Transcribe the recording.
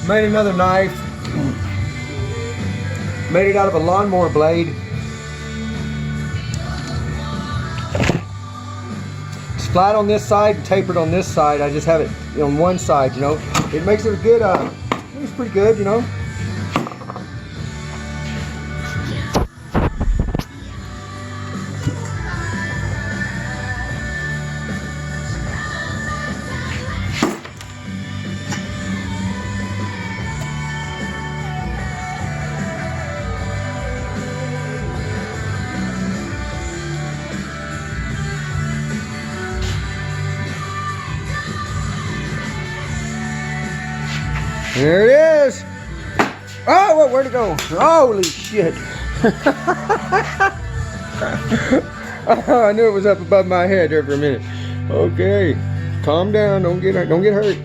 Made another knife. Made it out of a lawnmower blade. It's flat on this side and tapered on this side. I just have it on one side, you know. It makes it a good, it's pretty good, you know. There it is. Oh, where'd it go? Holy shit. Oh, I knew it was up above my head there for a minute. Okay, calm down. Don't get hurt.